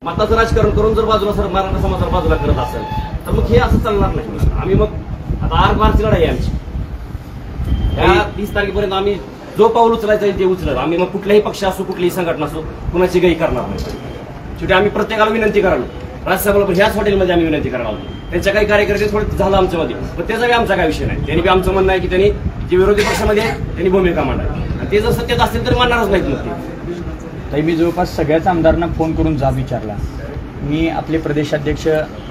मताचं राजकारण करून जर बाजूला सर मराठा समाजाला बाजूला करत असेल तर मग हे असं चालणार नाही. आम्ही मग आता 8 मार्चची लढाई आहे आमची. त्या 30 तारखेपर्यंत आम्ही जो पाऊल उचलायचं आहे ते उचलत. आम्ही मग कुठल्याही पक्ष असो कुठलीही संघटना असो कुणाची गई करणार नाही. शेवटी आम्ही प्रत्येकाला विनंती करालो राजसाहेबांना ह्याच हॉटेलमध्ये आम्ही विनंती करायला आलो. त्यांच्या काही कार्यकर्ते थोडं झालं आमच्यामध्ये पण त्याचा आमचा काय विषय नाही. त्यांनी बी आमचं म्हणणं आहे की त्यांनी जे विरोधी पक्षामध्ये त्यांनी भूमिका मांडावी आणि ते जर सत्तेत असेल तर मानणारच नाहीत मग ते. मी जवळपास सगळ्याच आमदारांना फोन करून जाब विचारला. मी आपले प्रदेशाध्यक्ष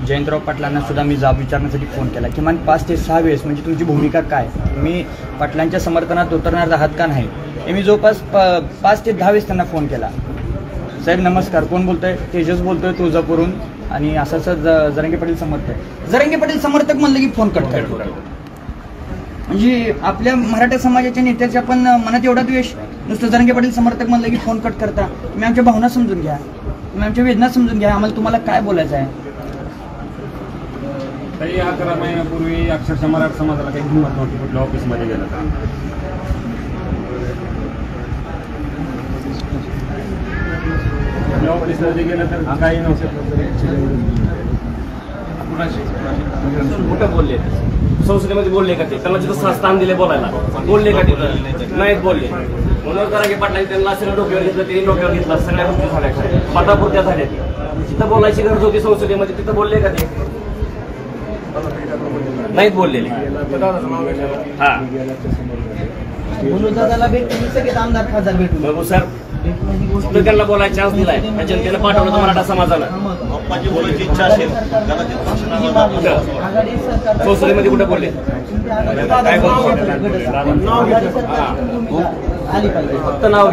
जयंतराव पाटलांना सुद्धा मी जाब विचारण्यासाठी फोन केला. किमान 5 ते 6 वेळेस म्हणजे तुमची भूमिका काय, तुम्ही पाटलांच्या समर्थनात उतरणार आहात का नाही हे मी जवळपास 5 ते 10 वेळेस त्यांना फोन केला. साहेब नमस्कार, कोण बोलतोय? तेजस बोलतोय तुळजापूरहून आणि असं जरांगे पाटील समर्थक. जरांगे पाटील समर्थक म्हणलं की फोन कट करतो. म्हणजे आपल्या मराठा समाजाच्या नेत्याच्या पण मनात एवढा द्वेष, नुसतं जरांगे पाटील समर्थक म्हणलं की फोन कट करता. तुम्ही आमच्या भावना समजून घ्या, तुम्ही आमच्या वेदना समजून घ्या, आम्हाला तुम्हाला काय बोलायचं आहे. काही 11 महिन्यापूर्वी अक्षरशः मराठा समाजाला काही हिंमत नव्हती कुठल्या ऑफिसमध्ये गेलं का. ऑफिसमध्ये गेलं तर काही नव्हतं. कुठं बोलले संसदेमध्ये बोलले का ते? त्यांना जिथं स्थान दिले बोलायला बोलले का तिथं? नाहीत बोलले. म्हणून जरांगे पाटलांनी त्यांना असं डोक्यावर घेतलं, त्यांनी डोक्यावर घेतलं. सगळ्या गोष्टी झाल्या पटापुरत्या झाल्या. जिथं बोलायची गरज होती संसदेमध्ये तिथं बोलले का ते? नाहीत बोललेले. हा दादाला भेटून सगळे आमदार खासदार भेटून बघू सर त्यांना बोलायचा चान्स दिलाय. जनतेला पाठवलं तर मराठा समाजाला संसदेमध्ये कुठे बोलले? काय फक्त नाव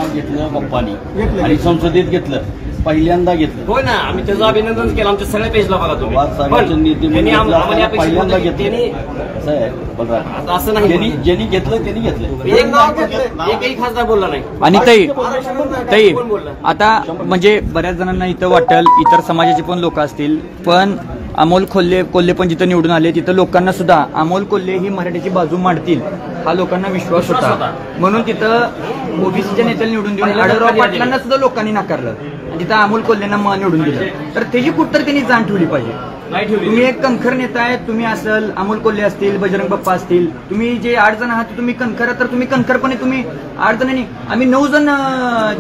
घेतलं पप्पानी आणि संसदेत घेतलं, पहिल्यांदा घेतलं. होय ना, आम्ही त्याचं अभिनंदन केलं. आमच्या सगळ्या पेजला बघा तुम्ही. पहिल्यांदा घेतलं असं नाही. ज्यांनी घेतलं त्यांनी घेतलं. एकही खासदार बोलला नाही. आणि ताई आता म्हणजे बऱ्याच जणांना इथं वाटेल, इतर समाजाचे पण लोक असतील, पण अमोल कोल्हे पण जिथं निवडून आले तिथं लोकांना सुद्धा अमोल कोल्हे ही मराठीची बाजू मांडतील हा लोकांना विश्वास होता. म्हणून तिथं ओबीसीच्या नेत्याला निवडून देऊन आढळराव पाटलांना सुद्धा लोकांनी नाकारलं आणि तिथं अमोल कोल्हेंना निवडून दिलं. तर त्याची कुठतर त्यांनी जाण ठेवली पाहिजे. तुम्ही एक कणखर नेता आहे, तुम्ही असेल, अमोल कोल्हे असतील, बजरंग बाप्पा असतील, तुम्ही जे 8 जण आहात तुम्ही कणखर, तर तुम्ही कणखरपणे तुम्ही 8 जणांनी, आम्ही 9 जण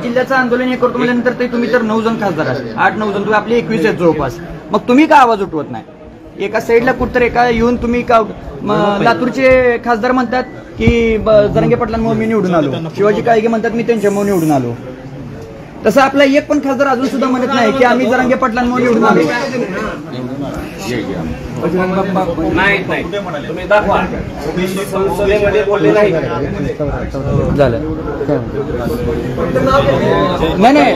जिल्ह्याचं आंदोलन हे करतो म्हटल्यानंतर ते तुम्ही तर 9 जण खासदार आहात, 8-9 जण, तुम्ही आपले 21 आहेत जवळपास. मग तुम्ही का आवाज उठवत नाही? एका साईडला कुठतर एका येऊन तुम्ही का लातूरचे खासदार म्हणतात की जरांगे पाटलांमुळे मी निवडून आलो, शिवाजी काळगे म्हणतात मी त्यांच्यामुळे निवडून आलो. तसं आपला एक पण खासदार अजून सुद्धा म्हणत नाही की आम्ही जरांगे पाटलांमुळे निवडून आलो. नाही तुम्ही दाखवा संसदेमध्ये बोलले नाही. झालं नाही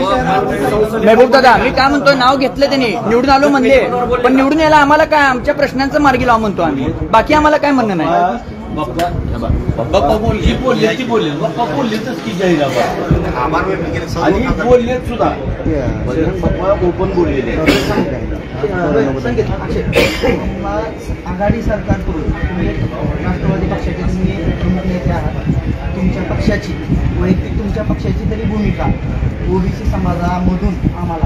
महबूब दादा, मी काय म्हणतोय, नाव घेतलं त्यांनी, निवडून आलो म्हणले, पण निवडून यायला आम्हाला काय, आमच्या प्रश्नांचं मार्गी लाव म्हणतो आम्ही, बाकी आम्हाला काय म्हणणं नाही. बाप्पा बोलले बाप्पा बोललेच की जाहीराबाद आणि बोललेत सुद्धा. बाप्पा ओपन बोललेले. आघाडी सरकारकडून तुम्ही राष्ट्रवादी पक्षाचे तुम्ही प्रमुख नेते आहात, तुमच्या पक्षाची वैयक्तिक तुमच्या पक्षाची तरी भूमिका ओबीसी समाजामधून आम्हाला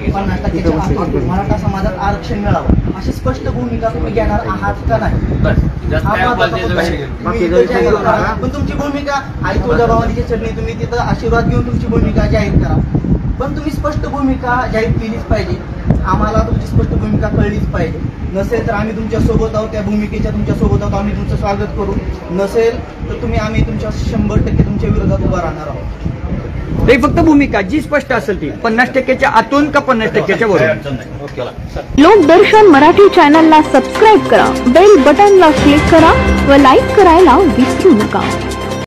50% मराठा समाजात आरक्षण मिळावं अशी स्पष्ट भूमिका तुम्ही घेणार आहात का नाही? पण तुमची भूमिका आई तुळजाभवानीची चटणी, तुम्ही तिथं आशीर्वाद घेऊन तुमची भूमिका जाहीर करा, पण तुम्ही स्पष्ट भूमिका जाहीर केलीच पाहिजे. आम्हाला तुमची स्पष्ट भूमिका कळलीच पाहिजे. नसेल तर आम्ही तुमच्या सोबत आहोत, त्या भूमिकेच्या तुमच्या सोबत आहोत, आम्ही तुमचं स्वागत करू. नसेल तर आम्ही तुमच्या 100% तुमच्या विरोधात उभा राहणार आहोत. ते फक्त भूमिका जी स्पष्ट असेल ती 50%च्या आतून का 50%च्या वर. लोकदर्शन मराठी चॅनलला सबस्क्राईब करा, बेल बटनला क्लिक करा व लाईक करायला विसरू नका.